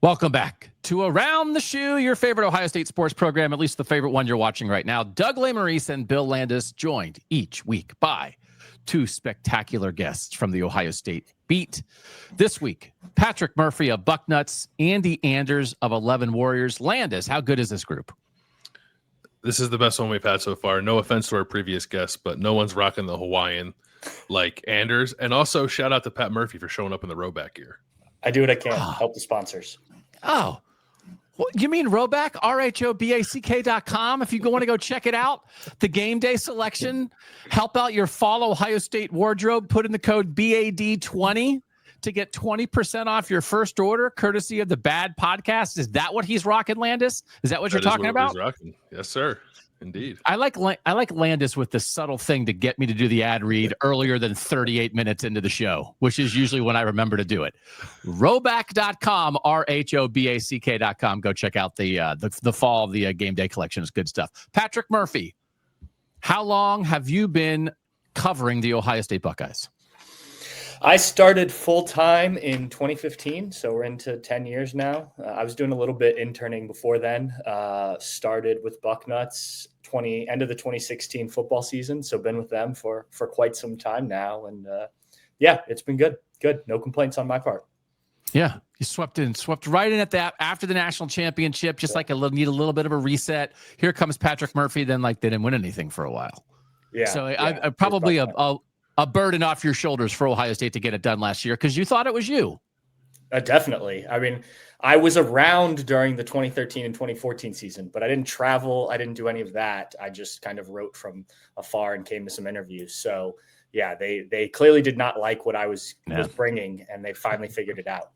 Welcome back to Around the Shoe, your favorite Ohio State sports program, at least the favorite one you're watching right now. Doug Lesmerises and Bill Landis, joined each week by two spectacular guests from the Ohio State beat. This week, Patrick Murphy of Bucknuts, Andy Anders of 11 Warriors. Landis, how good is this group? This is the best one we've had so far. No offense to our previous guests, but no one's rocking the Hawaiian like Anders. And also shout out to Pat Murphy for showing up in the Rhoback gear. I do what I can. Help the sponsors. Oh, well, you mean Rhoback, RHOBACK.com. If you want to go check it out, the game day selection, help out your fall Ohio State wardrobe, put in the code BAD20 to get 20% off your first order, courtesy of the Bad Podcast. Is that what he's rocking, Landis? Is that what you're talking about? He's rocking. Yes, sir. Indeed. I like Landis with this subtle thing to get me to do the ad read earlier than 38 minutes into the show, which is usually when I remember to do it. Rhoback.com, RHOBACK.com. Go check out the fall of the game day collection. It's good stuff. Patrick Murphy, how long have you been covering the Ohio State Buckeyes? I started full-time in 2015, so we're into 10 years now. I was doing a little bit interning before then. Started with Bucknuts end of the 2016 football season, so been with them for quite some time now. And yeah, it's been good. No complaints on my part. Yeah, you swept right in at that after the national championship, just like need a little bit of a reset. Here comes Patrick Murphy, then like they didn't win anything for a while. Yeah. So I probably a burden off your shoulders for Ohio State to get it done last year because you thought it was you. Definitely. I mean, I was around during the 2013 and 2014 season, but I didn't travel. I didn't do any of that. I just kind of wrote from afar and came to some interviews. So yeah, they clearly did not like what I was bringing, and they finally figured it out.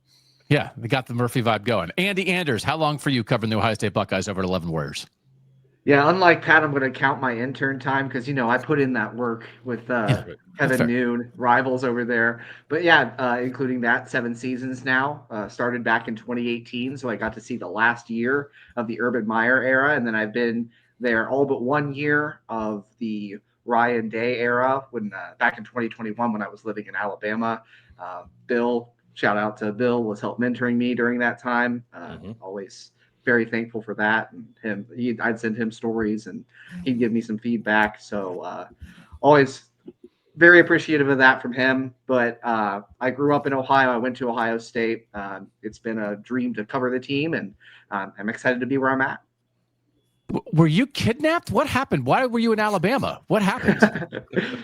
Yeah, they got the Murphy vibe going. Andy Anders, how long for you covering the Ohio State Buckeyes over at 11 Warriors? Yeah, unlike Pat, I'm going to count my intern time because, I put in that work with Kevin Noon, rivals over there. But yeah, including that, 7 seasons now. Started back in 2018, so I got to see the last year of the Urban Meyer era. And then I've been there all but 1 year of the Ryan Day era when back in 2021 when I was living in Alabama. Bill, shout out to Bill, was help mentoring me during that time. Always very thankful for that. And I'd send him stories and he'd give me some feedback. So always very appreciative of that from him. But I grew up in Ohio. I went to Ohio State. It's been a dream to cover the team, and I'm excited to be where I'm at. Were you kidnapped? What happened? Why were you in Alabama? What happened?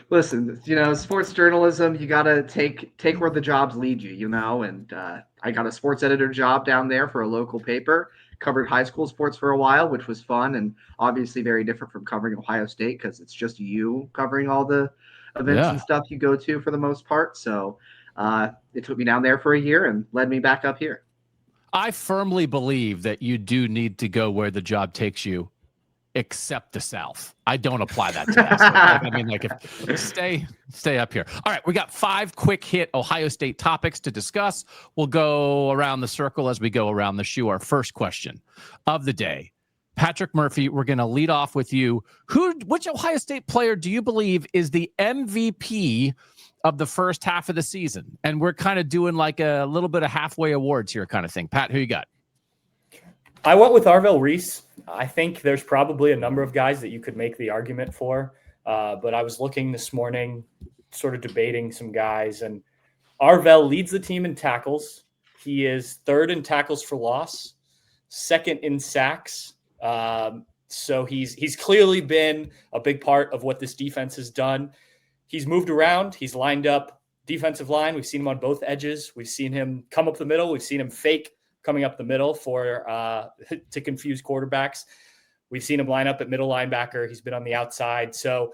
Listen, sports journalism, you got to take where the jobs lead you, and I got a sports editor job down there for a local paper. Covered high school sports for a while, which was fun and obviously very different from covering Ohio State because it's just you covering all the events and stuff you go to for the most part. So it took me down there for a year and led me back up here. I firmly believe that you do need to go where the job takes you, except the South. I don't apply that to that. Stay up here. All right, we got 5 quick hit Ohio State topics to discuss. We'll go around the circle as we go around the shoe. Our first question of the day. Patrick Murphy, we're going to lead off with you. Which Ohio State player do you believe is the MVP of the first half of the season? And we're kind of doing like a little bit of halfway awards here kind of thing. Pat, who you got? I went with Rivalry. I think there's probably a number of guys that you could make the argument for. But I was looking this morning, sort of debating some guys, and Arvell leads the team in tackles. He is 3rd in tackles for loss, 2nd in sacks. So he's clearly been a big part of what this defense has done. He's moved around. He's lined up defensive line. We've seen him on both edges. We've seen him come up the middle. We've seen him fake coming up the middle to confuse quarterbacks. We've seen him line up at middle linebacker. He's been on the outside. So,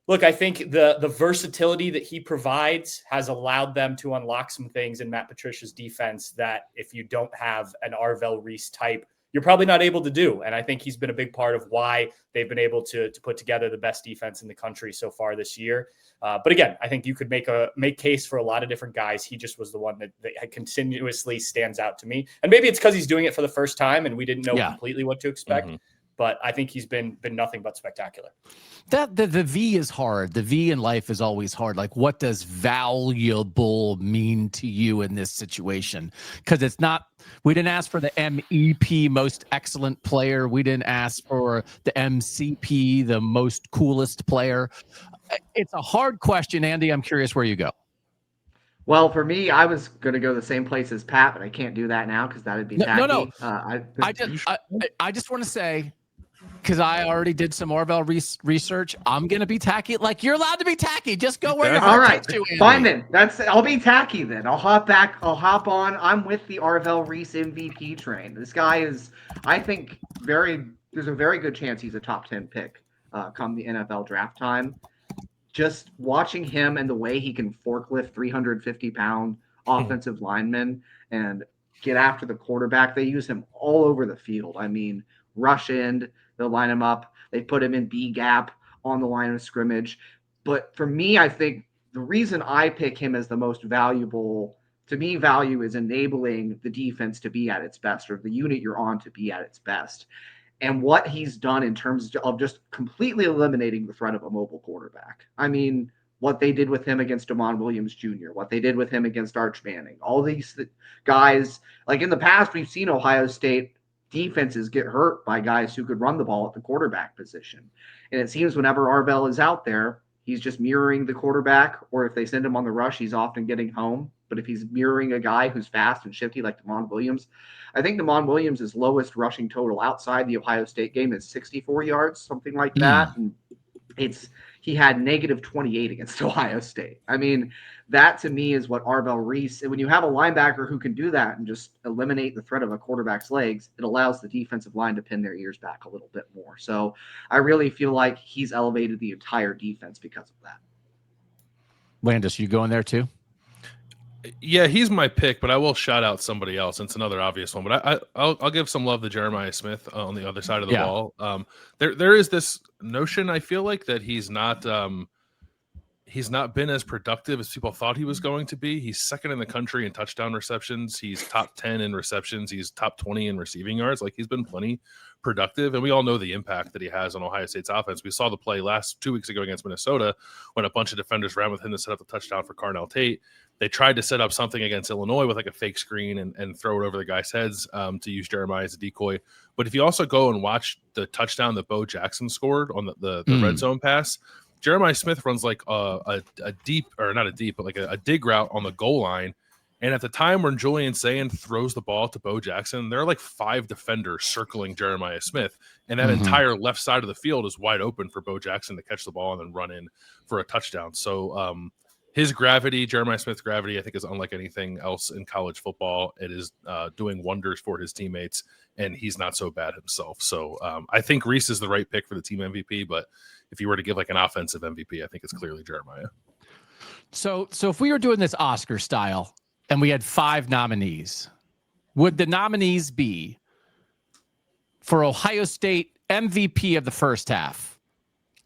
look, I think the versatility that he provides has allowed them to unlock some things in Matt Patricia's defense that if you don't have an Arvell Reese type, you're probably not able to do. And I think he's been a big part of why they've been able to put together the best defense in the country so far this year. But again, I think you could make case for a lot of different guys. He just was the one that continuously stands out to me. And maybe it's because he's doing it for the first time and we didn't know completely what to expect. but I think he's been nothing but spectacular. That the V is hard. The V in life is always hard. Like, what does valuable mean to you in this situation? Because it's not, we didn't ask for the MEP, most excellent player. We didn't ask for the MCP, the most coolest player. It's a hard question, Andy. I'm curious where you go. Well, for me, I was going to go the same place as Pat, but I can't do that now because that would be tacky. No. I just want to say, because I already did some Orville research, I'm going to be tacky. Like, you're allowed to be tacky. Just go where your all heart right, takes you, Andy. fine then. I'll be tacky then. I'll hop on. I'm with the Arvell Reese MVP train. This guy is, I think, there's a very good chance he's a top 10 pick come the NFL draft time. Just watching him and the way he can forklift 350-pound offensive linemen and get after the quarterback. They use him all over the field. I mean, rush end, they'll line him up. They put him in B gap on the line of scrimmage. But for me, I think the reason I pick him as the most valuable, to me, value is enabling the defense to be at its best, or the unit you're on to be at its best. And what he's done in terms of just completely eliminating the threat of a mobile quarterback. I mean, what they did with him against Damon Williams Jr., what they did with him against Arch Manning, all these guys, like in the past, we've seen Ohio State defenses get hurt by guys who could run the ball at the quarterback position. And it seems whenever Arvell is out there, he's just mirroring the quarterback, or if they send him on the rush, he's often getting home. But if he's mirroring a guy who's fast and shifty like Damon Williams, I think Damon Williams' lowest rushing total outside the Ohio State game is 64 yards, something like that. And he had negative 28 against Ohio State. I mean, that to me is what Arvell Reese, when you have a linebacker who can do that and just eliminate the threat of a quarterback's legs, it allows the defensive line to pin their ears back a little bit more. So I really feel like he's elevated the entire defense because of that. Landis, you going there too? Yeah, he's my pick, but I will shout out somebody else. It's another obvious one, but I'll give some love to Jeremiah Smith on the other side of the ball. There is this notion, I feel like, that he's not been as productive as people thought he was going to be. He's second in the country in touchdown receptions. He's top 10 in receptions. He's top 20 in receiving yards. Like, he's been plenty productive, and we all know the impact that he has on Ohio State's offense. We saw the play 2 weeks ago against Minnesota when a bunch of defenders ran with him to set up the touchdown for Carnell Tate. They tried to set up something against Illinois with like a fake screen and throw it over the guys' heads to use Jeremiah as a decoy. But if you also go and watch the touchdown that Bo Jackson scored on the red zone pass, Jeremiah Smith runs like a deep, or not a deep, but like a dig route on the goal line. And at the time when Julian Sayin throws the ball to Bo Jackson, there are like 5 defenders circling Jeremiah Smith. And that entire left side of the field is wide open for Bo Jackson to catch the ball and then run in for a touchdown. So his gravity, Jeremiah Smith's gravity, I think is unlike anything else in college football. It is doing wonders for his teammates, and he's not so bad himself. So I think Reese is the right pick for the team MVP, but if you were to give like an offensive MVP, I think it's clearly Jeremiah. So if we were doing this Oscar style and we had 5 nominees, would the nominees be for Ohio State MVP of the first half,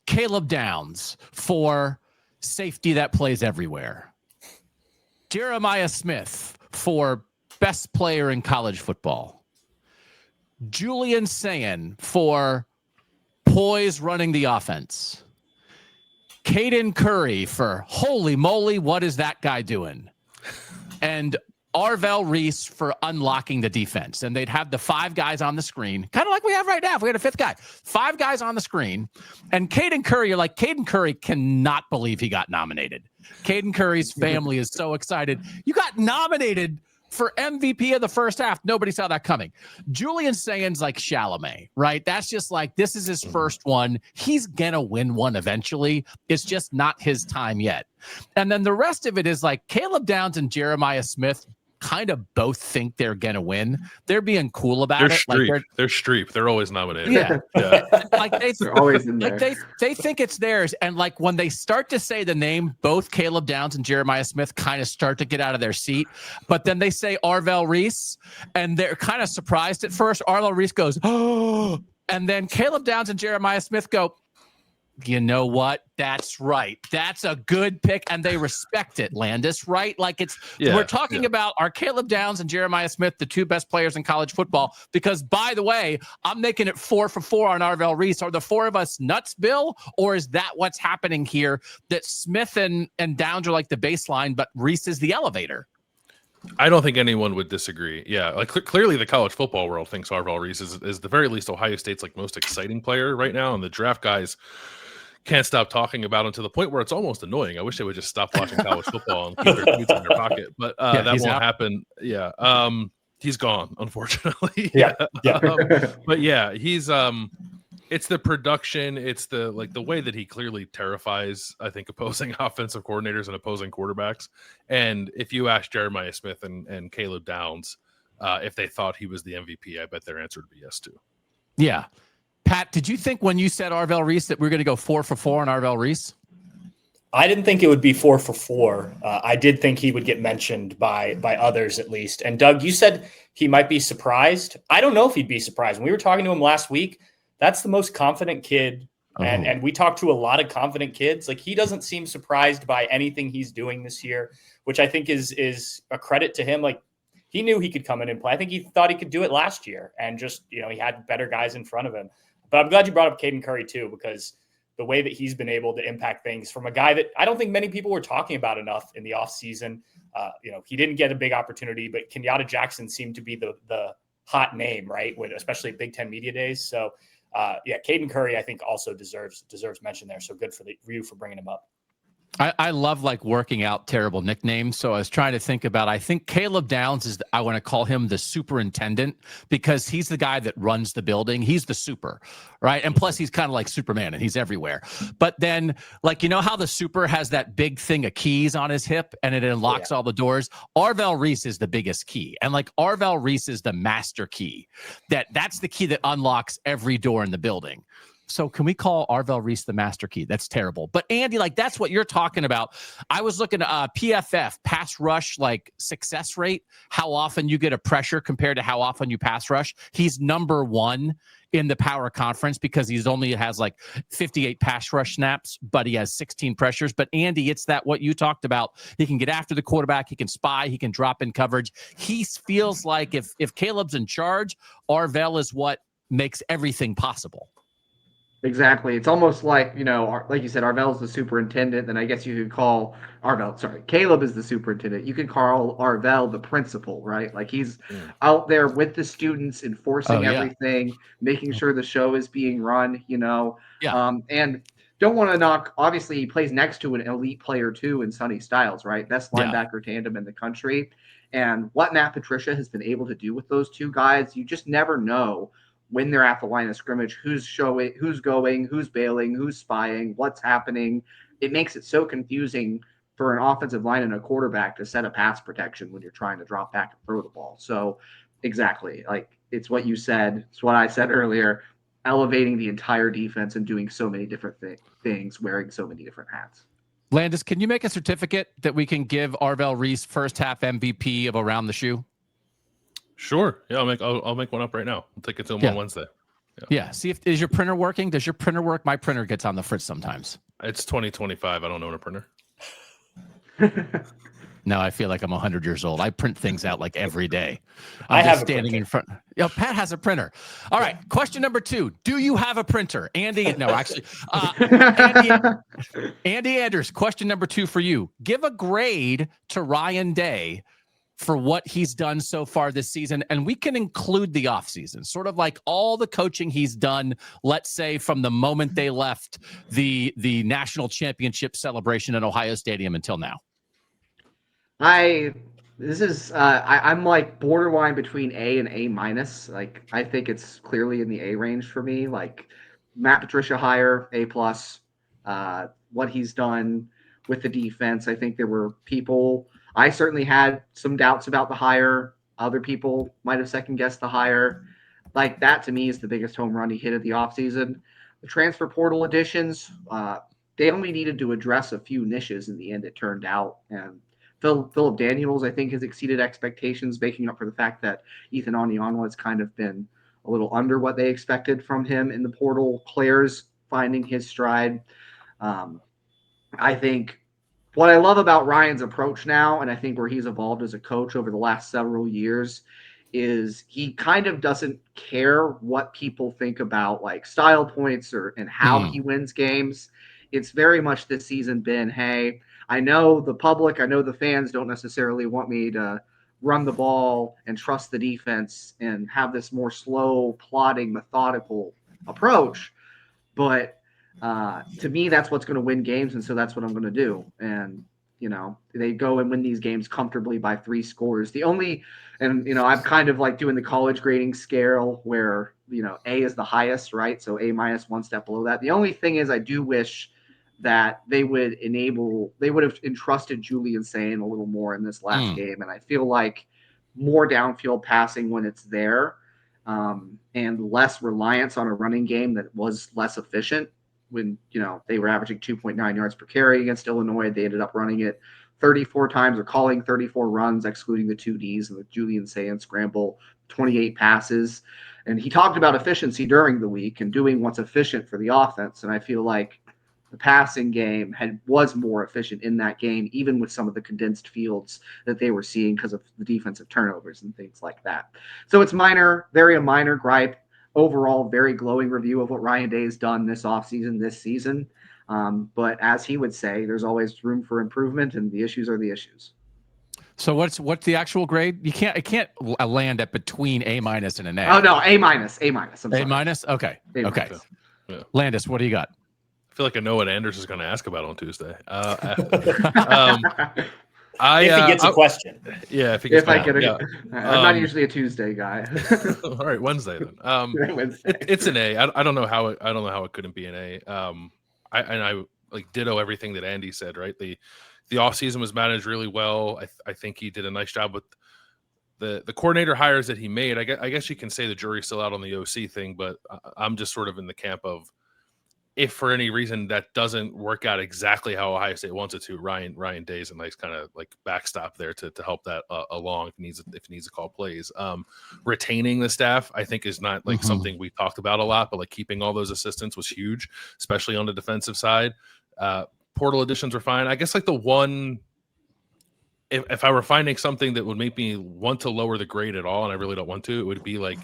Caleb Downs for safety that plays everywhere, Jeremiah Smith for best player in college football, Julian Sayin for poise running the offense, Caden Curry for holy moly, what is that guy doing, and Arvell Reese for unlocking the defense. And they'd have the 5 guys on the screen, kind of like we have right now. If we had a 5th guy, 5 guys on the screen. And Caden Curry, you're like, Caden Curry cannot believe he got nominated. Caden Curry's family is so excited. You got nominated for MVP of the first half. Nobody saw that coming. Julian Sayin's like Chalamet, right? That's just like, this is his first one. He's gonna win one eventually. It's just not his time yet. And then the rest of it is like Caleb Downs and Jeremiah Smith kind of both think they're gonna win. They're being cool about it. Streep. Like they're Streep. They're always nominated. Yeah. Like they're always in there. Like they think it's theirs. And like when they start to say the name, both Caleb Downs and Jeremiah Smith kind of start to get out of their seat. But then they say Arvell Reese, and they're kind of surprised at first. Arvell Reese goes, oh, and then Caleb Downs and Jeremiah Smith go, You know what? That's right. That's a good pick, and they respect it, Landis, right? Like we're talking about are Caleb Downs and Jeremiah Smith the two best players in college football? Because, by the way, I'm making it 4 for 4 on Arvell Reese. Are the four of us nuts, Bill? Or is that what's happening here, that Smith and Downs are like the baseline, but Reese is the elevator? I don't think anyone would disagree. Yeah, like clearly the college football world thinks Arvell Reese is the very least Ohio State's like most exciting player right now, and the draft guys can't stop talking about him to the point where it's almost annoying. I wish they would just stop watching college football and keep their tweets in their pocket, but that won't happen. Yeah, he's gone, unfortunately. But yeah, he's it's the production, it's the way that he clearly terrifies, I think, opposing offensive coordinators and opposing quarterbacks. And if you ask Jeremiah Smith and Caleb Downs if they thought he was the MVP, I bet their answer would be yes too. Yeah. Pat, did you think when you said Arvell Reese that we were going to go 4 for 4 on Arvell Reese? I didn't think it would be 4 for 4. I did think he would get mentioned by others at least. And Doug, you said he might be surprised. I don't know if he'd be surprised. When we were talking to him last week, that's the most confident kid. And we talked to a lot of confident kids. Like, he doesn't seem surprised by anything he's doing this year, which I think is a credit to him. Like, he knew he could come in and play. I think he thought he could do it last year, and just, he had better guys in front of him. But I'm glad you brought up Caden Curry too, because the way that he's been able to impact things from a guy that I don't think many people were talking about enough in the offseason. He didn't get a big opportunity, but Kenyatta Jackson seemed to be the hot name, right? Especially Big Ten Media Days. So Caden Curry, I think, also deserves mention there. So good for you for bringing him up. I love working out terrible nicknames. So I was trying to think about, I think Caleb Downs I want to call him the superintendent, because he's the guy that runs the building. He's the super, right? And plus he's kind of like Superman and he's everywhere. But then how the super has that big thing of keys on his hip and it unlocks all the doors. Arvell Reese is the biggest key. And Arvell Reese is the master key. That's the key that unlocks every door in the building. So can we call Arvell Reese the master key? That's terrible. But Andy, that's what you're talking about. I was looking at PFF, pass rush, success rate, how often you get a pressure compared to how often you pass rush. He's number 1 in the power conference because he's only has 58 pass rush snaps, but he has 16 pressures. But Andy, it's what you talked about. He can get after the quarterback. He can spy. He can drop in coverage. He feels like if Caleb's in charge, Arvell is what makes everything possible. Exactly. It's almost like you said, Arvell's the superintendent. Then I guess you could call Caleb is the superintendent. You could call Arvell the principal, right? He's out there with the students, enforcing everything, making sure the show is being run, and don't want to knock. Obviously, he plays next to an elite player too in Sonny Styles, right? Best linebacker tandem in the country. And what Matt Patricia has been able to do with those two guys, you just never know when they're at the line of scrimmage, who's showing, who's going, who's bailing, who's spying, what's happening. It makes it so confusing for an offensive line and a quarterback to set a pass protection when you're trying to drop back and throw the ball. So exactly, it's what you said. It's what I said earlier, elevating the entire defense and doing so many different things, wearing so many different hats. Landis, can you make a certificate that we can give Arvell Reese first half MVP of Around the Shoe? Sure. Yeah, I'll make one up right now. I'll take it to him on Wednesday. Yeah. See is your printer working? Does your printer work? My printer gets on the fritz sometimes. It's 2025. I don't own a printer. No, I feel like I'm 100 years old. I print things out every day. I have standing in front. Pat has a printer. All right. Question number 2. Do you have a printer? Andy, no, actually. Andy Anders, question number 2 for you. Give a grade to Ryan Day for what he's done so far this season. And we can include the offseason, sort of all the coaching he's done, let's say from the moment they left the national championship celebration at Ohio Stadium until now. I'm borderline between A and A minus. I think it's clearly in the A range for me. Matt Patricia hire, A plus. What he's done with the defense. I think there were people. I certainly had some doubts about the hire. Other people might have second-guessed the hire. That, to me, is the biggest home run he hit at the offseason. The transfer portal additions, they only needed to address a few niches in the end, it turned out. And Philip Daniels, I think, has exceeded expectations, making up for the fact that Ethan Oniyanwa has kind of been a little under what they expected from him in the portal. Claire's finding his stride. I think what I love about Ryan's approach now, and I think where he's evolved as a coach over the last several years, is he kind of doesn't care what people think about like style points and how he wins games. It's very much this season been, hey, I know the public, I know the fans don't necessarily want me to run the ball and trust the defense and have this more slow, plodding, methodical approach. But to me, that's what's going to win games. And so that's what I'm going to do. And, they go and win these games comfortably by 3 scores. I'm kind of like doing the college grading scale where, A is the highest, right? So A minus, 1 step below that. The only thing is I do wish that they would have entrusted Julian Sayin a little more in this last game. And I feel like more downfield passing when it's there, and less reliance on a running game that was less efficient when, they were averaging 2.9 yards per carry against Illinois. They ended up running it 34 times or calling 34 runs, excluding the 2Ds and the Julian Sayin scramble, 28 passes. And he talked about efficiency during the week and doing what's efficient for the offense. And I feel like the passing game was more efficient in that game, even with some of the condensed fields that they were seeing because of the defensive turnovers and things like that. So it's a minor gripe. Overall, very glowing review of what Ryan Day has done this offseason, this season. But as he would say, there's always room for improvement, and the issues are the issues. So what's the actual grade? It can't land at between A minus and an A. Oh no, A minus. I'm sorry. A minus. Okay. Okay. Yeah. Landis, what do you got? I feel like I know what Anders is going to ask about on Tuesday. If he gets a question. Yeah, if he gets I get it. I'm not usually a Tuesday guy. All right, Wednesday then. Wednesday. It's an A. I don't know how it couldn't be an A. I like ditto everything that Andy said. Right, the offseason was managed really well. I think he did a nice job with the coordinator hires that he made. I guess you can say the jury's still out on the OC thing, but I'm just sort of in the camp of, if for any reason that doesn't work out exactly how Ohio State wants it to, Ryan Day is a nice kind of like backstop there to help that along if he needs to call plays. Retaining the staff, I think, is not like something we talked about a lot, but like keeping all those assistants was huge, especially on the defensive side. Portal additions were fine. I guess like the one, if I were finding something that would make me want to lower the grade at all, and I really don't want to, it would be like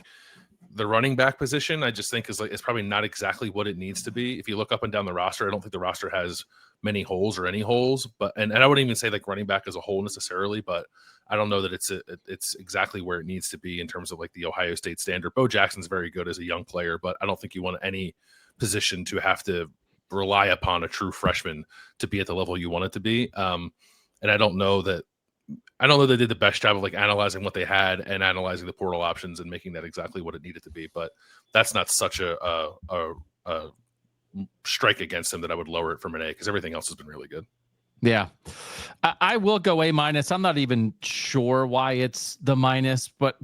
the running back position. I just think it's probably not exactly what it needs to be. If you look up and down the roster, I don't think the roster has many holes or any holes, but and I wouldn't even say like running back as a whole necessarily, but I don't know that it's exactly where it needs to be in terms of like the Ohio State standard. Bo Jackson's very good as a young player, but I don't think you want any position to have to rely upon a true freshman to be at the level you want it to be. And I don't know that they did the best job of like analyzing what they had and analyzing the portal options and making that exactly what it needed to be. But that's not such a strike against him that I would lower it from an A, because everything else has been really good. Yeah, I will go A minus. I'm not even sure why it's the minus, but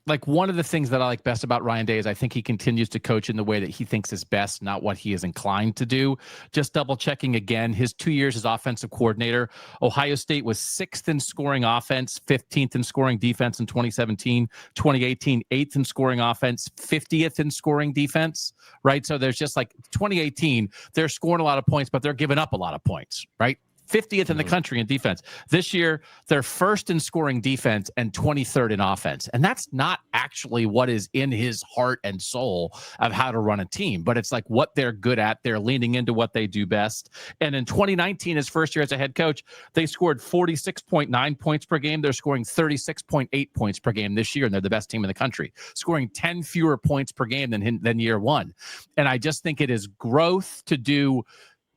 like one of the things that I like best about Ryan Day is I think he continues to coach in the way that he thinks is best, not what he is inclined to do. Just double checking again, his 2 years as offensive coordinator, Ohio State was 6th in scoring offense, 15th in scoring defense in 2017, 2018, 8th in scoring offense, 50th in scoring defense, right? So there's just like 2018, they're scoring a lot of points, but they're giving up a lot of points, right? 50th in the country in defense. This year, they're 1st in scoring defense and 23rd in offense. And that's not actually what is in his heart and soul of how to run a team, but it's like what they're good at. They're leaning into what they do best. And in 2019, his first year as a head coach, they scored 46.9 points per game. They're scoring 36.8 points per game this year, and they're the best team in the country, scoring 10 fewer points per game than year one. And I just think it is growth to do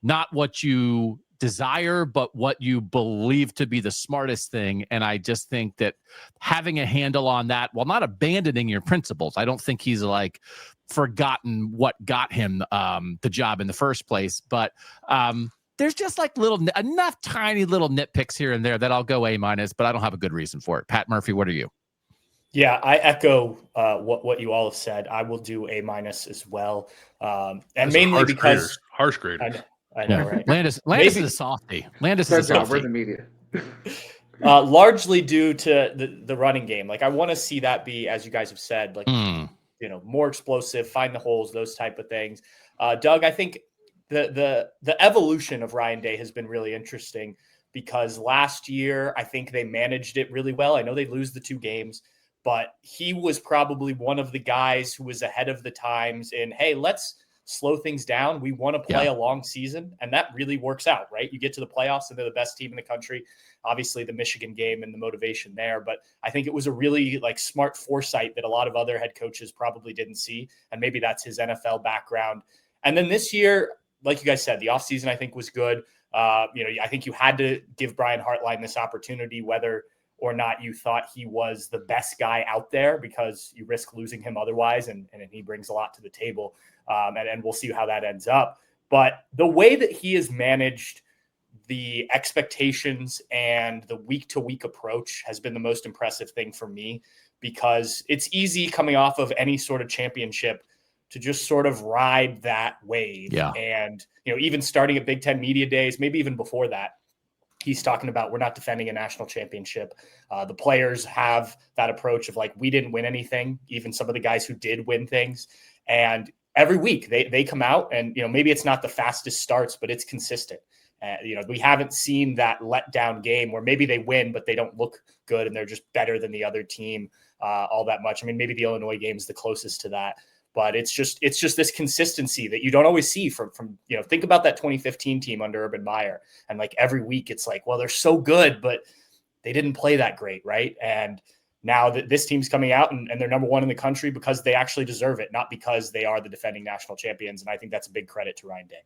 not what you desire, but what you believe to be the smartest thing. And I just think that having a handle on that, while not abandoning your principles, I don't think he's like forgotten what got him the job in the first place. But there's just like enough tiny little nitpicks here and there that I'll go A minus, but I don't have a good reason for it. Pat Murphy, what are you? Yeah, I echo what you all have said. I will do A minus as well. And that's mainly because harsh grader. I know, right? Landis is a softie. Landis is a softie. We're the media. Largely due to the running game. Like I want to see that be, as you guys have said, like more explosive, find the holes, those type of things. Doug, I think the evolution of Ryan Day has been really interesting because last year, I think they managed it really well. I know they lose the 2 games, but he was probably one of the guys who was ahead of the times in, hey, let's slow things down. We want to play a long season, and that really works out, right? You get to the playoffs and they're the best team in the country. Obviously the Michigan game and the motivation there, but I think it was a really smart foresight that a lot of other head coaches probably didn't see. And maybe that's his NFL background. And then this year, like you guys said, the offseason I think was good. I think you had to give Brian Hartline this opportunity, whether or not you thought he was the best guy out there, because you risk losing him otherwise. And he brings a lot to the table. And we'll see how that ends up. But the way that he has managed the expectations and the week-to-week approach has been the most impressive thing for me, because it's easy coming off of any sort of championship to just sort of ride that wave. Yeah. And, even starting at Big Ten Media Days, maybe even before that, he's talking about, we're not defending a national championship. The players have that approach of we didn't win anything, even some of the guys who did win things. And every week they come out and, maybe it's not the fastest starts, but it's consistent. We haven't seen that letdown game where maybe they win, but they don't look good and they're just better than the other team all that much. I mean, maybe the Illinois game is the closest to that, but it's just this consistency that you don't always see from think about that 2015 team under Urban Meyer. And every week it's well, they're so good, but they didn't play that great. Right. And now that this team's coming out and they're number 1 in the country because they actually deserve it, not because they are the defending national champions. And I think that's a big credit to Ryan Day.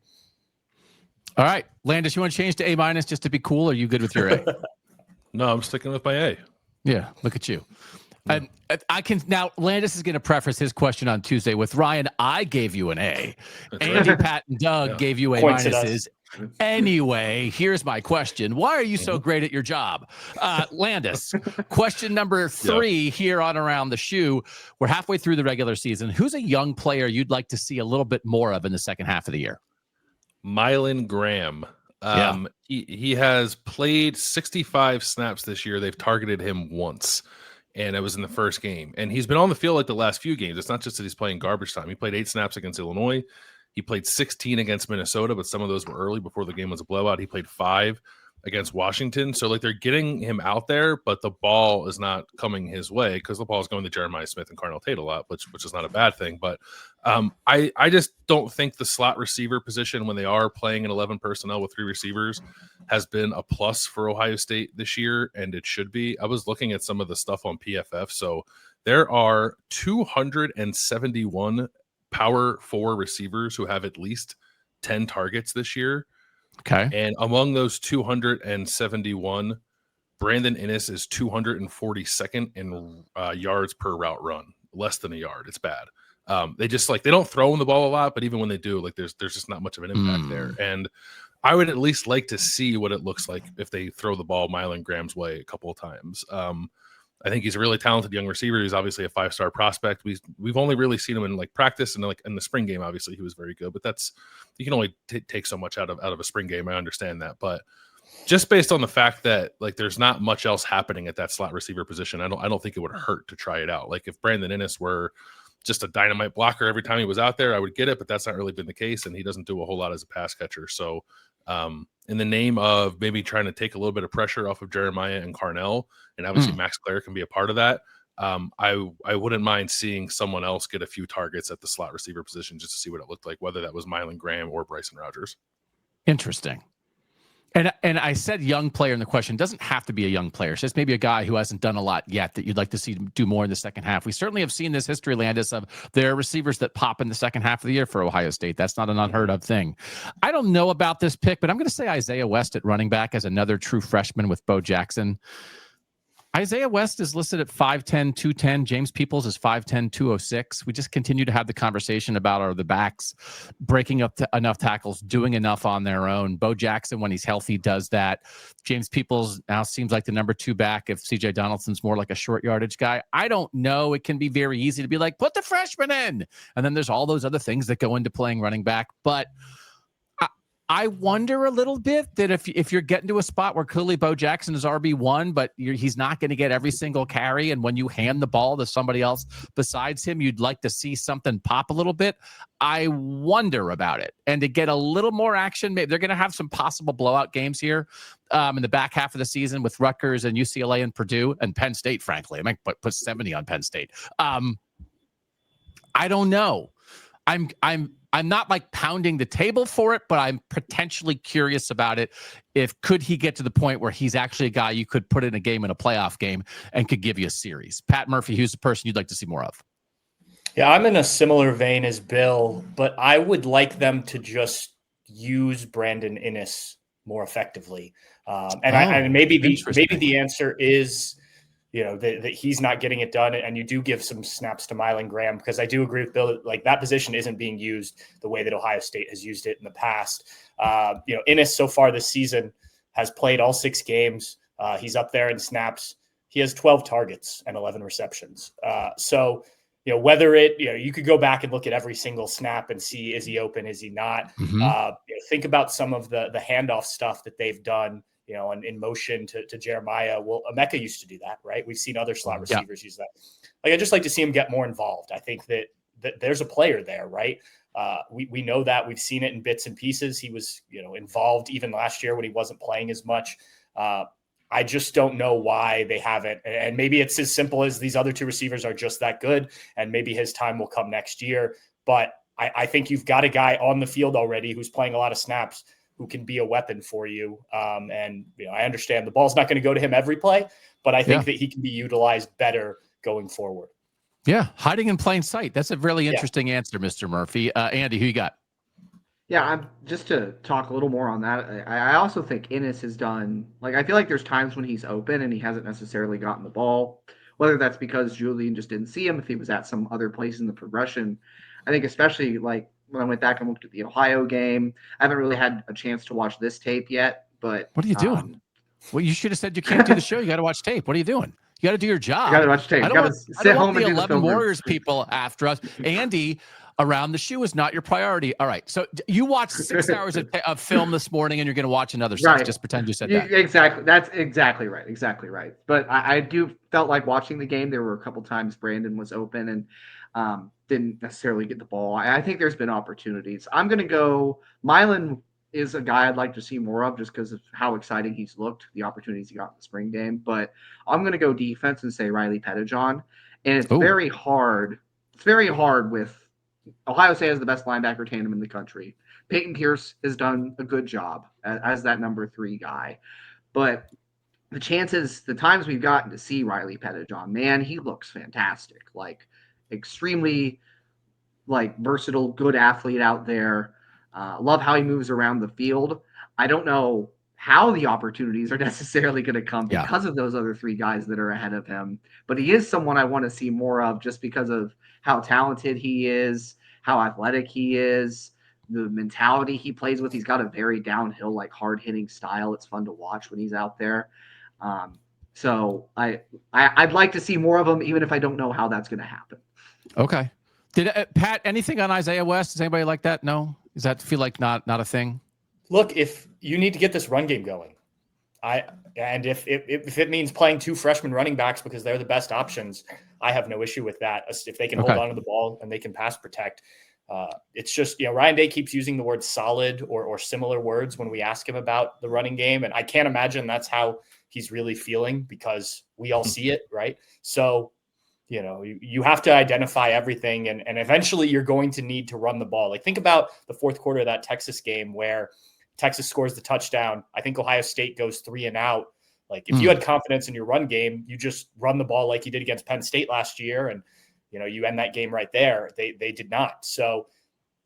All right, Landis, you want to change to A- just to be cool? Or are you good with your A? No, I'm sticking with my A. Yeah, look at you. And I can now. Landis is going to preface his question on Tuesday with Ryan. I gave you an A. That's Andy, right. Pat, and Doug gave you A minuses. Anyway, here's my question: why are you so great at your job, Landis? Question number 3 here on Around the Shoe. We're halfway through the regular season. Who's a young player you'd like to see a little bit more of in the second half of the year? Mylan Graham. He has played 65 snaps this year. They've targeted him once, and it was in the first game. And he's been on the field the last few games. It's not just that he's playing garbage time. He played 8 snaps against Illinois. He played 16 against Minnesota, but some of those were early before the game was a blowout. He played 5 against Washington. So they're getting him out there, but the ball is not coming his way because the ball is going to Jeremiah Smith and Carnell Tate a lot, which is not a bad thing. But I just don't think the slot receiver position, when they are playing in 11 personnel with 3 receivers, has been a plus for Ohio State this year, and it should be. I was looking at some of the stuff on PFF. So there are 271 Power 4 receivers who have at least 10 targets this year. Okay. And among those 271, Brandon Inniss is 242nd in yards per route run, less than a yard. It's bad. They just they don't throw in the ball a lot, but even when they do, there's just not much of an impact there. And I would at least like to see what it looks like if they throw the ball Mylan Graham's way a couple of times. I think he's a really talented young receiver. He's obviously a 5-star prospect. We've only really seen him in practice and in the spring game. Obviously, he was very good, but you can only take so much out of a spring game. I understand that, but just based on the fact that there's not much else happening at that slot receiver position, I don't think it would hurt to try it out. If Brandon Inniss were just a dynamite blocker every time he was out there, I would get it, but that's not really been the case, and he doesn't do a whole lot as a pass catcher. So in the name of maybe trying to take a little bit of pressure off of Jeremiah and Carnell, and obviously Max Clare can be a part of that, I wouldn't mind seeing someone else get a few targets at the slot receiver position just to see what it looked like, whether that was Mylan Graham or Bryson Rogers. Interesting. And I said young player in the question. It doesn't have to be a young player. It's just maybe a guy who hasn't done a lot yet that you'd like to see do more in the second half. We certainly have seen this history, Landis, of their receivers that pop in the second half of the year for Ohio State. That's not an unheard of thing. I don't know about this pick, but I'm going to say Isaiah West at running back as another true freshman with Bo Jackson. Isaiah West is listed at 5'10", 210. James Peoples is 5'10", 206. We just continue to have the conversation about are the backs breaking up enough tackles, doing enough on their own. Bo Jackson, when he's healthy, does that. James Peoples now seems like the number 2 back if C.J. Donaldson's more like a short yardage guy. I don't know. It can be very easy to be put the freshman in. And then there's all those other things that go into playing running back. But I wonder a little bit that if you're getting to a spot where clearly Bo Jackson is RB1, but he's not going to get every single carry, and when you hand the ball to somebody else besides him, you'd like to see something pop a little bit. I wonder about it. And to get a little more action, maybe they're going to have some possible blowout games here in the back half of the season with Rutgers and UCLA and Purdue and Penn State, frankly. I might put 70 on Penn State. I don't know. I'm not like pounding the table for it, but I'm potentially curious about it. Could he get to the point where he's actually a guy you could put in a game, in a playoff game, and could give you a series? Pat Murphy, who's the person you'd like to see more of? Yeah, I'm in a similar vein as Bill, but I would like them to just use Brandon Inniss more effectively. And maybe the answer is, that he's not getting it done, and you do give some snaps to Mylan Graham, because I do agree with Bill, like that position isn't being used the way that Ohio State has used it in the past. Inniss so far this season has played all 6 games. He's up there in snaps. He has 12 targets and 11 receptions. Whether you could go back and look at every single snap and see, is he open? Is he not? Mm-hmm. Think about some of the handoff stuff that they've done, and in motion to Jeremiah. Well, Emeka used to do that, right? We've seen other slot receivers use that. Like, I just like to see him get more involved. I think that there's a player there, right? We know that. We've seen it in bits and pieces. He was, involved even last year when he wasn't playing as much. I just don't know why they haven't. And maybe it's as simple as these other 2 receivers are just that good, and maybe his time will come next year. But I think you've got a guy on the field already who's playing a lot of snaps who can be a weapon for you. And I understand the ball's not going to go to him every play, but I think that he can be utilized better going forward. Yeah, hiding in plain sight. That's a really interesting answer, Mr. Murphy. Andy, who you got? Yeah, I'm just to talk a little more on that. I also think Inniss has done, I feel like there's times when he's open and he hasn't necessarily gotten the ball, whether that's because Julian just didn't see him, if he was at some other place in the progression. I think especially when I went back and looked at the Ohio game, I haven't really had a chance to watch this tape yet, but what are you doing? Well, you should have said you can't do the show. You got to watch tape. What are you doing? You got to do your job. You got to watch tape. I don't want the 11 Warriors people after us. Andy, around the shoe is not your priority. All right. So you watched 6 hours of film this morning, and you're going to watch another 6. Right. Just pretend you said that. Exactly. That's exactly right. Exactly right. But I do felt like watching the game. There were a couple times Brandon was open and didn't necessarily get the ball. I think there's been opportunities. I'm going to go Mylan is a guy I'd like to see more of just because of how exciting he's looked, the opportunities he got in the spring game. But I'm going to go defense and say Riley Pettijohn. And it's very hard. It's very hard with Ohio State has the best linebacker tandem in the country. Peyton Pierce has done a good job as that number 3 guy. But the times we've gotten to see Riley Pettijohn, man, he looks fantastic. Extremely versatile, good athlete out there. Love how he moves around the field. I don't know how the opportunities are necessarily going to come because of those other 3 guys that are ahead of him. But he is someone I want to see more of just because of how talented he is, how athletic he is, the mentality he plays with. He's got a very downhill, hard-hitting style. It's fun to watch when he's out there. So I'd like to see more of him, even if I don't know how that's going to happen. Okay. Did Pat, anything on Isaiah West? Does anybody like that? No? Does that feel like not a thing? Look, if you need to get this run game going, if it means playing 2 freshman running backs because they're the best options, I have no issue with that. If they can hold on to the ball and they can pass protect, it's just, Ryan Day keeps using the word solid or similar words when we ask him about the running game. And I can't imagine that's how he's really feeling because we all see it. Right. So, you have to identify everything and eventually you're going to need to run the ball. Think about the 4th quarter of that Texas game where Texas scores the touchdown. I think Ohio State goes 3 and out. If you had confidence in your run game, you just run the ball like you did against Penn State last year. And, you end that game right there. They did not. So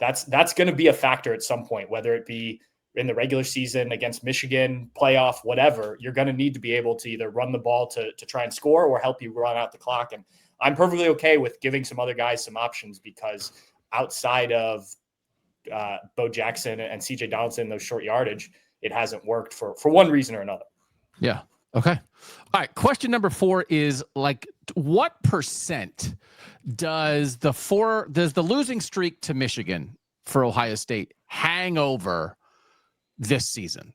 that's going to be a factor at some point, whether it be in the regular season against Michigan, playoff, whatever. You're going to need to be able to either run the ball to try and score or help you run out the clock. And I'm perfectly okay with giving some other guys some options because outside of Bo Jackson and CJ Donaldson, those short yardage, it hasn't worked for one reason or another. Yeah. Okay. All right. Question number 4 is what percent does the losing streak to Michigan for Ohio State hang over this season.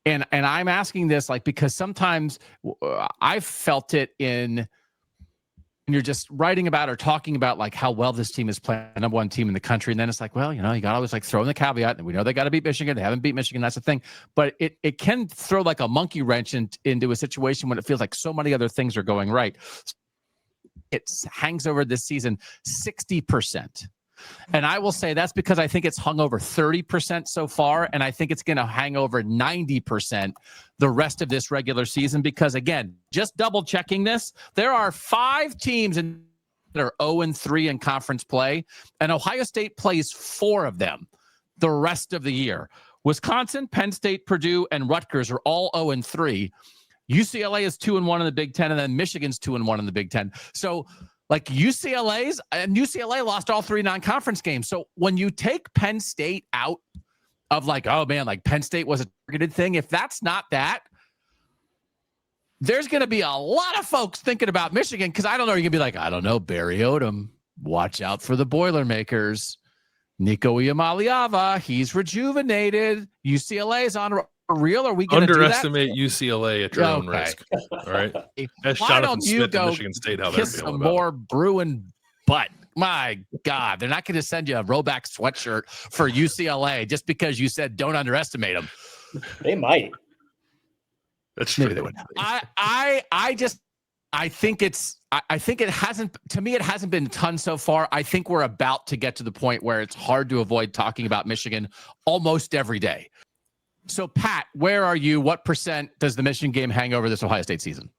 And I'm asking this like because sometimes I've felt it in when you're just writing about or talking about like how well this team is playing, number one team in the country, and then it's like, well, you know, you got to always like throw in the caveat, and we know they got to beat Michigan. They haven't beat Michigan. That's the thing. But it can throw like a monkey wrench into a situation when it feels like so many other things are going right. It hangs over this season 60%. And I will say that's because I think it's hung over 30% so far, and I think it's going to hang over 90% the rest of this regular season because, again, just double-checking this, there are 5 teams that are 0-3 in conference play, and Ohio State plays 4 of them the rest of the year. Wisconsin, Penn State, Purdue, and Rutgers are all 0-3. UCLA is 2-1 in the Big Ten, and then Michigan's 2-1 in the Big Ten. So, like UCLA lost all 3 non-conference games. So when you take Penn State out of like, oh man, like Penn State was a targeted thing. If that's not that, there's going to be a lot of folks thinking about Michigan. Cause I don't know. You're gonna be like, I don't know, Barry Odom, watch out for the Boilermakers. Nico Iamaleava, he's rejuvenated. UCLA is on real. Are we going to underestimate UCLA at your own risk? All right. Ask Jonathan Smith at Michigan State how they're feeling about more Bruin butt. My God, they're not going to send you a Roback sweatshirt for UCLA just because you said don't underestimate them. They might. That's maybe true. they would. I think it hasn't, to me, it hasn't been a ton so far. I think we're about to get to the point where it's hard to avoid talking about Michigan almost every day. So, Pat, where are you? What percent does the Michigan game hang over this Ohio State season?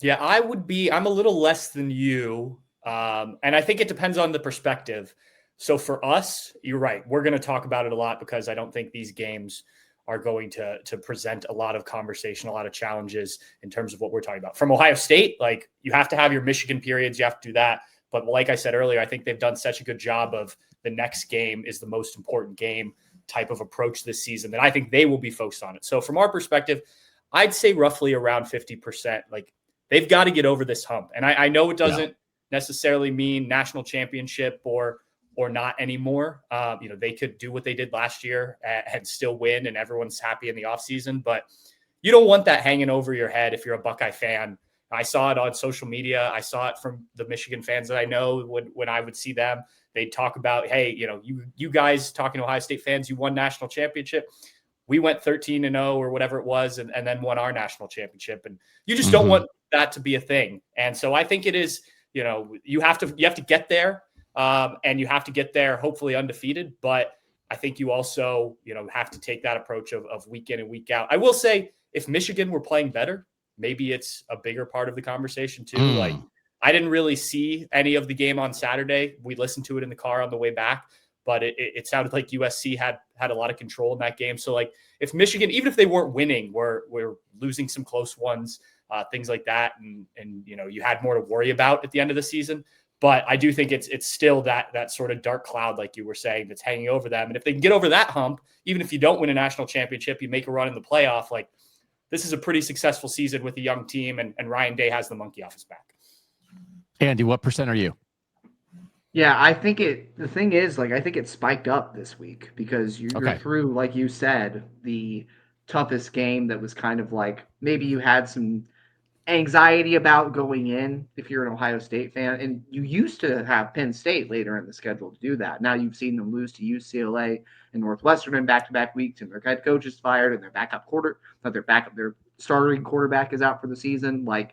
Yeah, I'm a little less than you. And I think it depends on the perspective. So for us, you're right. We're going to talk about it a lot because I don't think these games are going to present a lot of conversation, a lot of challenges in terms of what we're talking about. From Ohio State, like you have to have your Michigan periods. You have to do that. But like I said earlier, I think they've done such a good job of the next game is the most important game type of approach this season that I think they will be focused on it. So from our perspective, I'd say roughly around 50%. Like they've got to get over this hump. And I know it doesn't necessarily mean national championship or not anymore. They could do what they did last year and still win and everyone's happy in the offseason. But you don't want that hanging over your head if you're a Buckeye fan. I saw it on social media. I saw it from the Michigan fans that I know when I would see them. They'd talk about, hey, you guys talking to Ohio State fans, you won national championship. We went 13-0 or whatever it was and then won our national championship. And you just don't want that to be a thing. And so I think it is, you have to get there and you have to get there hopefully undefeated. But I think you also, have to take that approach of week in and week out. I will say if Michigan were playing better, maybe it's a bigger part of the conversation too. Like I didn't really see any of the game on Saturday. We listened to it in the car on the way back, but it sounded like USC had a lot of control in that game. So like if Michigan, even if they weren't winning, we're losing some close ones, things like that. And you had more to worry about at the end of the season. But I do think it's still that sort of dark cloud, like you were saying, that's hanging over them. And if they can get over that hump, even if you don't win a national championship, you make a run in the playoff, like this is a pretty successful season with a young team and Ryan Day has the monkey off his back. Andy, what percent are you? Yeah, I think the thing is, like, I think it spiked up this week because you're through, like you said, the toughest game that was kind of like maybe you had some anxiety about going in if you're an Ohio State fan. And you used to have Penn State later in the schedule to do that. Now you've seen them lose to UCLA and Northwestern in back-to-back weeks, and their head coach is fired, and their starting quarterback is out for the season. Like,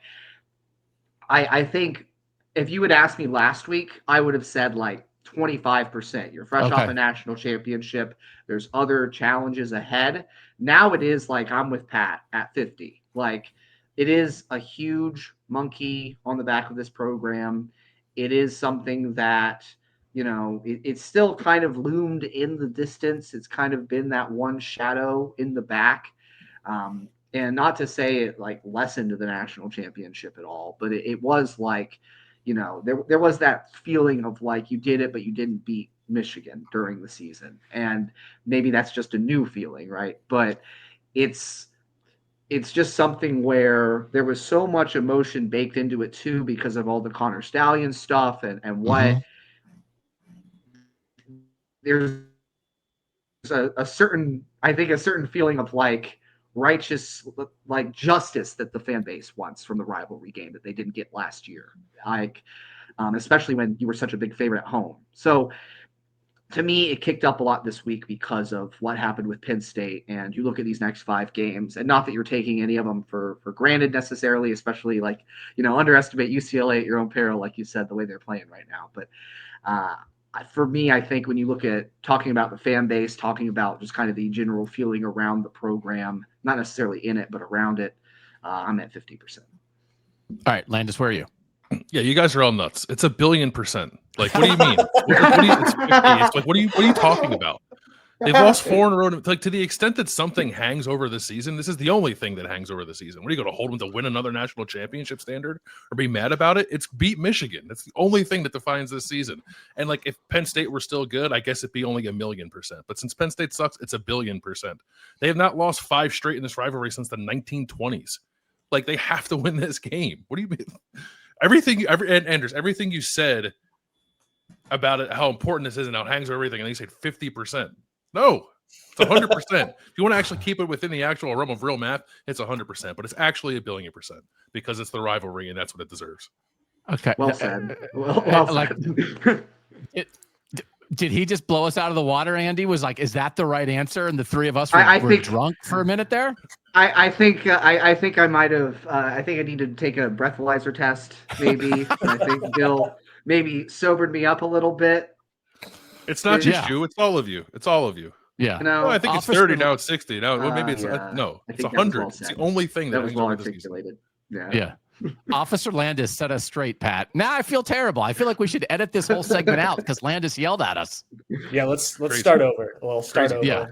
I think if you would ask me last week, I would have said like 25%. You're fresh off a national championship. There's other challenges ahead. Now it is like I'm with Pat at 50. Like it is a huge monkey on the back of this program. It is something that, it's still kind of loomed in the distance. It's kind of been that one shadow in the back. And not to say it like lessened the national championship at all, but it was like, there was that feeling of like you did it, but you didn't beat Michigan during the season. And maybe that's just a new feeling, right? But it's just something where there was so much emotion baked into it too, because of all the Connor Stallion stuff and what there's a certain feeling of like righteous, like justice that the fan base wants from the rivalry game that they didn't get last year. Like, especially when you were such a big favorite at home. So to me, it kicked up a lot this week because of what happened with Penn State. And you look at these next 5 games, and not that you're taking any of them for granted necessarily, especially like, underestimate UCLA at your own peril, like you said, the way they're playing right now. But for me, I think when you look at talking about the fan base, talking about just kind of the general feeling around the program, not necessarily in it, but around it, I'm at 50%. All right, Landis, where are you? Yeah, you guys are all nuts. It's 1,000,000,000%. Like, what do you mean? It's 50. It's like, what are you talking about? They've lost 4 in a row. Like, to the extent that something hangs over the season, this is the only thing that hangs over the season. What are you going to hold them to win another national championship standard or be mad about it? It's beat Michigan. That's the only thing that defines this season. And like, if Penn State were still good, I guess it'd be only 1,000,000%. But since Penn State sucks, it's 1,000,000,000%. They have not lost 5 straight in this rivalry since the 1920s. Like, they have to win this game. What do you mean? Anders, everything you said about it, how important this is and how it hangs over everything, and you said 50%. No, it's 100%. If you want to actually keep it within the actual realm of real math, it's 100%, but it's actually 1,000,000,000% because it's the rivalry and that's what it deserves. Okay. Well said. Well said. Did he just blow us out of the water, Andy? Was like, is that the right answer? And the 3 of us were drunk for a minute there? I think I might have. I think I need to take a breathalyzer test, maybe. I think Bill maybe sobered me up a little bit. It's not just you; it's all of you. It's all of you. Yeah. No, I think it's 30 now. It's 60 now. Well, maybe it's no. It's 100. It's the only thing that was well articulated. Yeah. Officer Landis set us straight, Pat. Now I feel terrible. I feel like we should edit this whole segment out because Landis yelled at us. Yeah, let's start over. We'll start over. Yeah.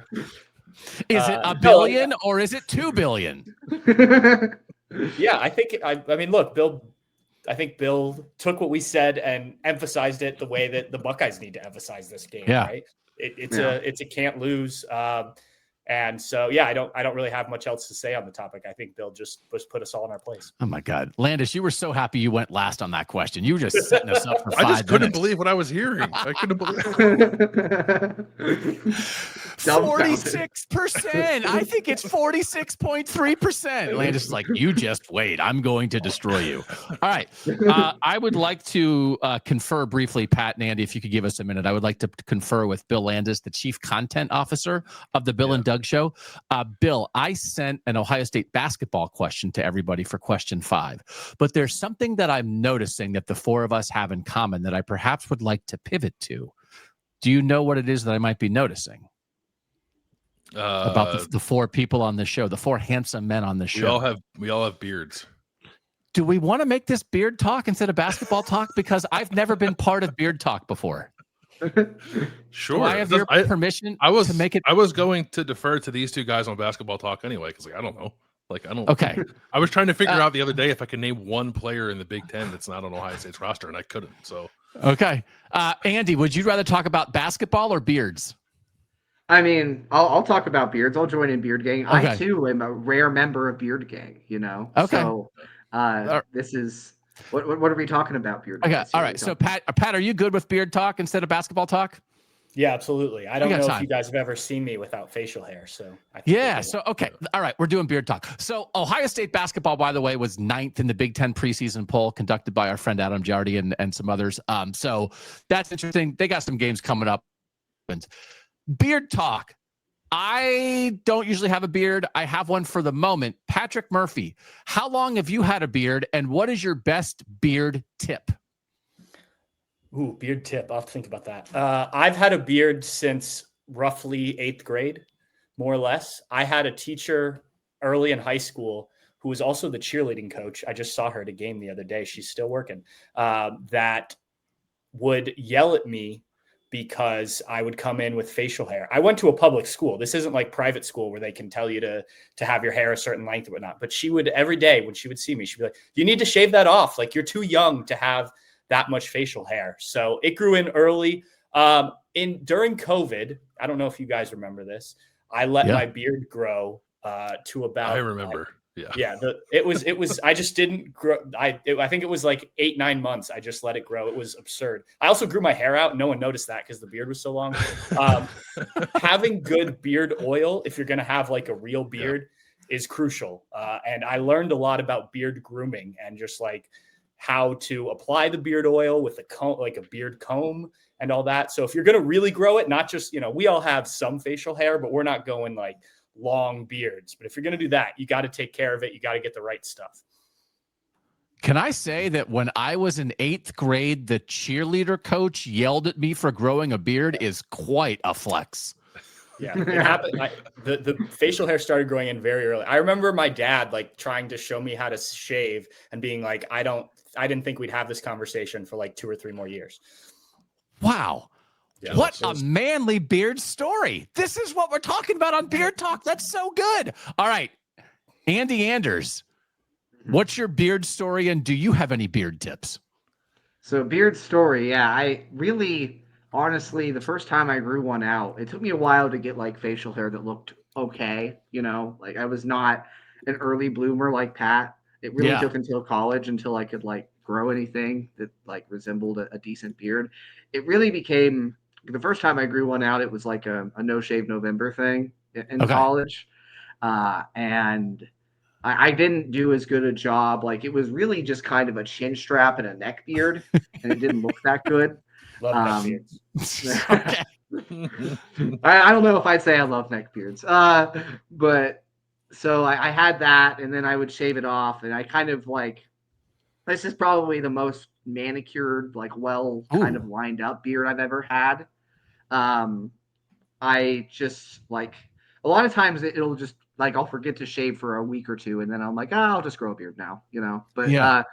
Is it $1 billion or is it $2 billion? Yeah, I think. I mean, look, Bill. I think Bill took what we said and emphasized it the way that the Buckeyes need to emphasize this game. Yeah. Right. It's a can't lose. And so, yeah, I don't really have much else to say on the topic. I think Bill just put us all in our place. Oh my God, Landis, you were so happy you went last on that question. You were just setting us up for 5 minutes. I just couldn't believe what I was hearing. I couldn't believe 46%. I think it's 46.3%. Landis is like, you just wait. I'm going to destroy you. All right. I would like to confer briefly, Pat and Andy, if you could give us a minute. I would like to confer with Bill Landis, the Chief Content Officer of the Bill and Doug Show. Bill, I sent an Ohio State basketball question to everybody for question 5, but there's something that I'm noticing that the 4 of us have in common that I perhaps would like to pivot to. Do you know what it is that I might be noticing about the 4 people on the show, the 4 handsome men on the show? We all have beards. Do we want to make this beard talk instead of basketball talk? Because I've never been part of beard talk before. Sure. Do I have your permission to make it? I was going to defer to these 2 guys on basketball talk anyway, because I don't know. Okay. I was trying to figure out the other day if I could name one player in the Big Ten that's not on Ohio State's roster, and I couldn't. So okay. Andy, would you rather talk about basketball or beards? I mean, I'll talk about beards. I'll join in Beard Gang. Okay. I too am a rare member of Beard Gang, Okay. So this is what are we talking about, Beard? Okay. All right. So Pat, are you good with beard talk instead of basketball talk? Yeah, absolutely. I don't know if you guys have ever seen me without facial hair. So okay. All right. We're doing beard talk. So Ohio State basketball, by the way, was 9th in the Big Ten preseason poll conducted by our friend Adam Jardy and some others. So that's interesting. They got some games coming up. Beard talk. I don't usually have a beard. I have one for the moment. Patrick Murphy, how long have you had a beard, and what is your best beard tip? Ooh, beard tip. I'll have to think about that. I've had a beard since roughly 8th grade, more or less. I had a teacher early in high school who was also the cheerleading coach. I just saw her at a game the other day. She's still working. That would yell at me because I would come in with facial hair. I went to a public school. This isn't like private school where they can tell you to have your hair a certain length or whatnot. But she would, every day when she would see me, she'd be like, you need to shave that off. Like, you're too young to have that much facial hair. So it grew in early. During COVID, I don't know if you guys remember this. I let my beard grow to about. I remember. Yeah. It was, I just didn't grow. I think it was like 8-9 months. I just let it grow. It was absurd. I also grew my hair out. No one noticed that because the beard was so long. Having good beard oil, if you're going to have like a real beard, is crucial. And I learned a lot about beard grooming and just like how to apply the beard oil with a comb, like a beard comb and all that. So if you're going to really grow it, not just, we all have some facial hair, but we're not going like long beards. But if you're going to do that, you got to take care of it. You got to get the right stuff. Can I say that when I was in 8th grade, the cheerleader coach yelled at me for growing a beard is quite a flex. Yeah, it happened. The facial hair started growing in very early. I remember my dad like trying to show me how to shave and being like, I didn't think we'd have this conversation for like 2 or 3 more years. Wow. Yeah, what a manly beard story. This is what we're talking about on Beard Talk. That's so good. All right. Andy Anders, what's your beard story, and do you have any beard tips? So beard story, yeah. I really, honestly, the first time I grew one out, it took me a while to get like facial hair that looked okay. Like I was not an early bloomer like Pat. It really took until college until I could like grow anything that like resembled a decent beard. It really became, the first time I grew one out, it was like a no shave November thing in college. And I didn't do as good a job. Like it was really just kind of a chin strap and a neck beard, and it didn't look that good. Love neck beards. I don't know if I'd say I love neck beards. But so I had that, and then I would shave it off, and I kind of like, this is probably the most manicured, like kind of lined up beard I've ever had. I just like, a lot of times it'll just like, I'll forget to shave for a week or 2, and then I'm like, I'll just grow a beard now, but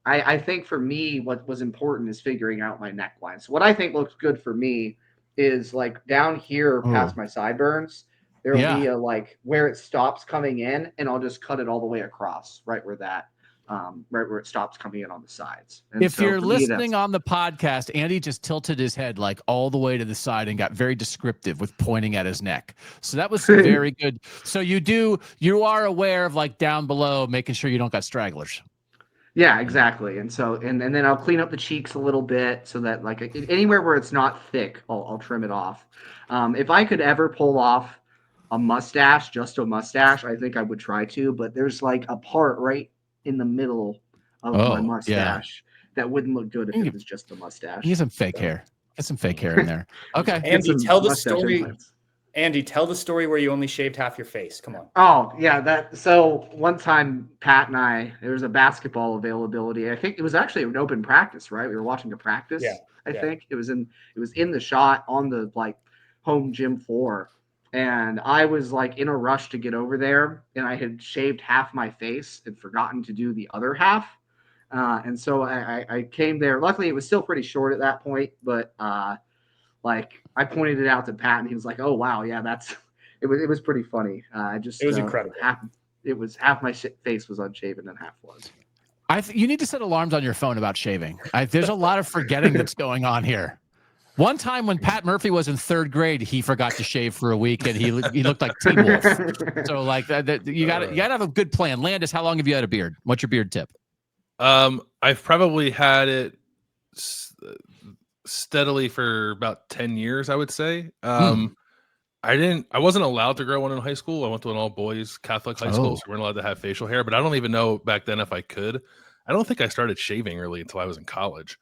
I think for me, what was important is figuring out my neckline. So what I think looks good for me is like down here past my sideburns, there'll be a like where it stops coming in, and I'll just cut it all the way across right where it stops coming in on the sides. And if you're listening on the podcast, Andy just tilted his head like all the way to the side and got very descriptive with pointing at his neck. So that was very good. So you are aware of like down below, making sure you don't got stragglers. Yeah, exactly. And so, and then I'll clean up the cheeks a little bit so that like anywhere where it's not thick, I'll trim it off. If I could ever pull off a mustache, just a mustache, I think I would try to, but there's like a part right in the middle of my mustache that wouldn't look good if it was just a mustache. You get some fake hair. Get some fake hair in there. Okay. Andy, tell the story. Andy, tell the story where you only shaved half your face. Come on. Oh, yeah. So one time, Pat and I, there was a basketball availability. I think it was actually an open practice, right? We were watching a practice. Yeah. I think it was in the shot on the like home gym floor. And I was like in a rush to get over there, and I had shaved half my face and forgotten to do the other half. And so I came there. Luckily, it was still pretty short at that point, but like I pointed it out to Pat, and he was like, "Oh wow, yeah, it was pretty funny." It was incredible. Half my face was unshaven and half was. You need to set alarms on your phone about shaving. There's a lot of forgetting that's going on here. One time when Pat Murphy was in 3rd grade, he forgot to shave for a week, and he looked like Teen Wolf. So like you got to have a good plan. Landis, how long have you had a beard? What's your beard tip? I've probably had it steadily for about 10 years, I would say. I wasn't allowed to grow one in high school. I went to an all boys Catholic high school, so we weren't allowed to have facial hair, but I don't even know back then if I could. I don't think I started shaving really until I was in college.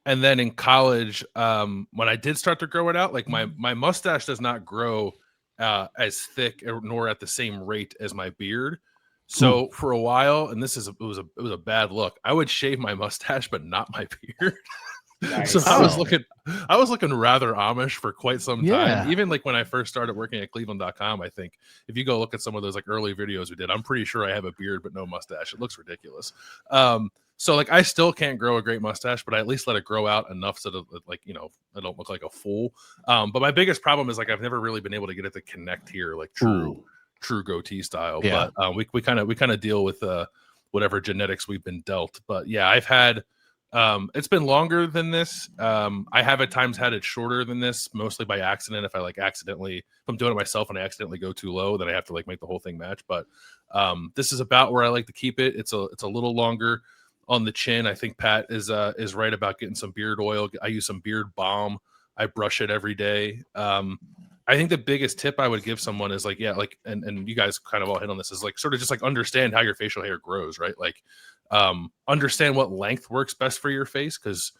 And then in college, when I did start to grow it out, like my mustache does not grow as thick nor at the same rate as my beard. So for a while, and it was a bad look, I would shave my mustache, but not my beard. Nice. So I was looking rather Amish for quite some time. Even like when I first started working at Cleveland.com, I think if you go look at some of those like early videos we did, I'm pretty sure I have a beard but no mustache. It looks ridiculous. So like I still can't grow a great mustache, but I at least let it grow out enough so that like I don't look like a fool. But my biggest problem is like I've never really been able to get it to connect here like true goatee style. Yeah. But we kind of deal with whatever genetics we've been dealt. But yeah, I've had It's been longer than this. I have at times had it shorter than this, mostly by accident. If I'm doing it myself and I accidentally go too low, then I have to like make the whole thing match. But this is about where I like to keep it. It's a little longer on the chin. I think Pat is right about getting some beard oil. I use some beard balm. I brush it every day. I think the biggest tip I would give someone is like, and you guys kind of all hit on this, is like sort of just like understand how your facial hair grows, right? Like, understand what length works best for your face. Cause,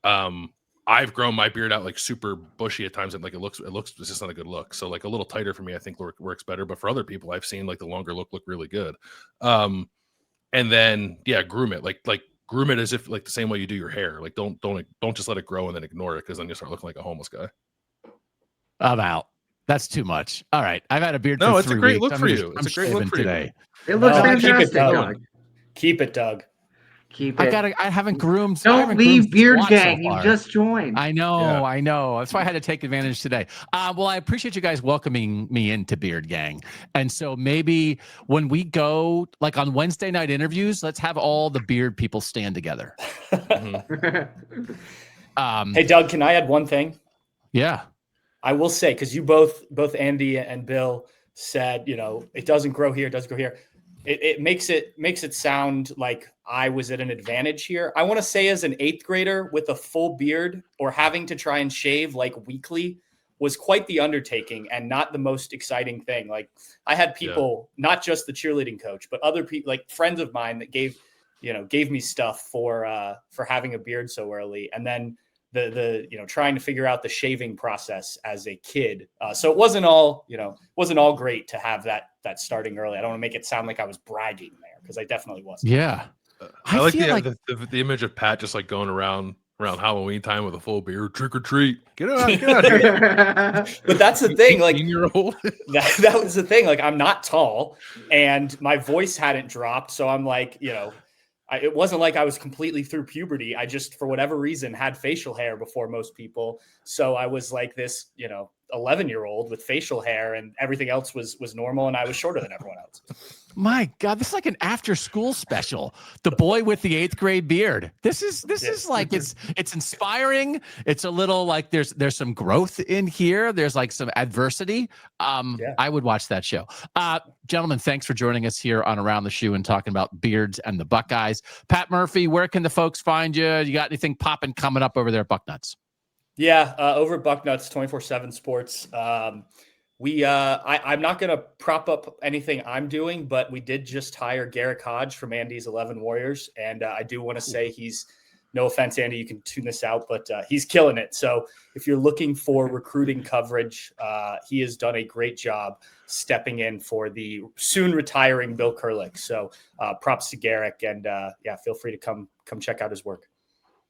I've grown my beard out like super bushy at times. And like, it's just not a good look. So like a little tighter for me, I think works better. But for other people, I've seen like the longer look really good. And then, groom it, like groom it as if like the same way you do your hair. Like don't just let it grow and then ignore it. Cause then you start looking like a homeless guy. I'm out. That's too much. All right. I've had a beard No, for it's 3 a great weeks. look for you. It's a great look for today. It looks fantastic, Doug. Keep it, Doug. Keep it. I haven't groomed. Don't leave Beard Gang. You just joined. I know. That's why I had to take advantage today. Well, I appreciate you guys welcoming me into Beard Gang. And so maybe when we go like on Wednesday night interviews, let's have all the beard people stand together. Hey, Doug, can I add one thing? Yeah. I will say, because you both Andy and Bill said, it doesn't grow here, it doesn't grow here. It makes it sound like I was at an advantage here. I want to say, as an 8th grader with a full beard or having to try and shave like weekly was quite the undertaking and not the most exciting thing. Like I had people, not just the cheerleading coach, but other people, like friends of mine, that gave me stuff for having a beard so early, and then the trying to figure out the shaving process as a kid. So it wasn't all great to have that starting early. I don't want to make it sound like I was bragging there, because I definitely wasn't. Yeah. I like the image of Pat just like going around Halloween time with a full beard, trick or treat. Get out here. But that's the thing, like 18-year-old. that was the thing. Like I'm not tall and my voice hadn't dropped. So I'm like, it wasn't like I was completely through puberty. I just, for whatever reason, had facial hair before most people. So I was like this, 11-year-old with facial hair, and everything else was normal, and I was shorter than everyone else. My God, this is like an after-school special. The boy with the 8th grade beard. This is like it's inspiring. It's a little like there's some growth in here. There's like some adversity. I would watch that show. Gentlemen, thanks for joining us here on Around the Shoe and talking about beards and the Buckeyes. Pat Murphy, where can the folks find you? You got anything popping coming up over there at Bucknuts? Yeah, over at Bucknuts 24/7 Sports. I'm not going to prop up anything I'm doing, but we did just hire Garrick Hodge from Andy's 11 Warriors. And I do want to say no offense, Andy, you can tune this out, but he's killing it. So if you're looking for recruiting coverage, he has done a great job stepping in for the soon retiring Bill Kurlick. So props to Garrick, and feel free to come check out his work.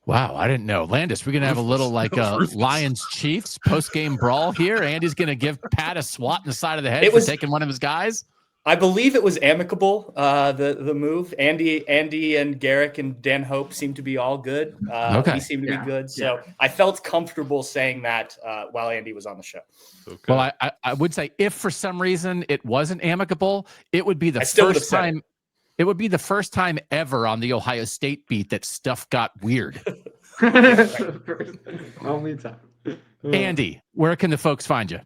Wow, I didn't know. Landis, we're going to have a little like Lions Chiefs post-game brawl here. Andy's going to give Pat a swat in the side of the head for taking one of his guys. I believe it was amicable, the move. Andy and Garrick and Dan Hope seemed to be all good. We seemed to be good. So I felt comfortable saying that while Andy was on the show. Okay. Well, I would say if for some reason it wasn't amicable, it would be the first time. It would be the first time ever on the Ohio State beat that stuff got weird. Only time. Andy, where can the folks find you?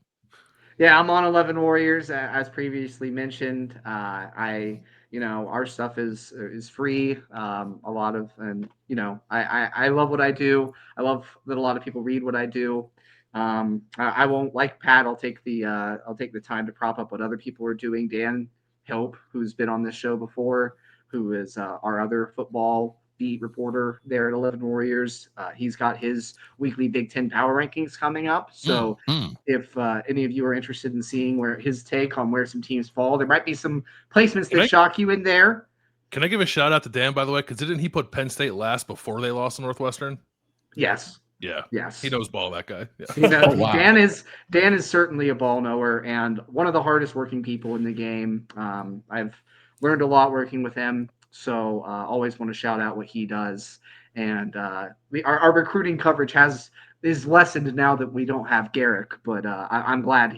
Yeah, I'm on 11 Warriors, as previously mentioned. Our stuff is free. I love what I do. I love that a lot of people read what I do. I won't, like Pat, I'll take the time to prop up what other people are doing. Dan Hope, who's been on this show before, who is our other football beat reporter there at 11 Warriors. He's got his weekly Big Ten power rankings coming up. So if any of you are interested in seeing where his take on where some teams fall, there might be some placements that shock you in there. Can I give a shout out to Dan, by the way? Because didn't he put Penn State last before they lost to Northwestern? Yes. Yeah. Yes. He knows ball, that guy. Yeah. He knows, wow. Dan is certainly a ball knower and one of the hardest working people in the game. I've learned a lot working with him, so always want to shout out what he does. And our recruiting coverage is lessened now that we don't have Garrick, but I'm glad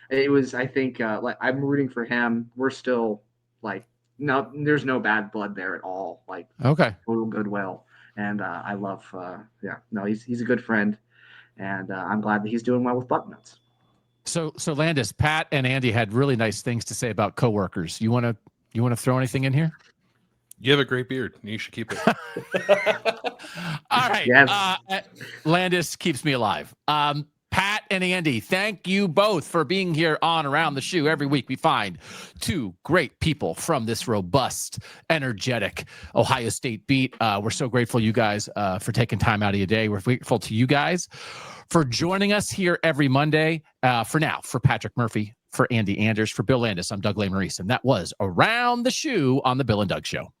I'm rooting for him. We're still there's no bad blood there at all. Total goodwill. And I love, he's a good friend, and I'm glad that he's doing well with Bucknuts. So Landis, Pat and Andy had really nice things to say about coworkers. You want to throw anything in here? You have a great beard. You should keep it. All right. Yes. Landis keeps me alive. Pat and Andy, thank you both for being here on Around the Shoe. Every week we find two great people from this robust, energetic Ohio State beat. We're so grateful you guys for taking time out of your day. We're grateful to you guys for joining us here every Monday. For Patrick Murphy, for Andy Anders, for Bill Landis, I'm Doug Lesmerises, and that was Around the Shoe on the Bill and Doug Show.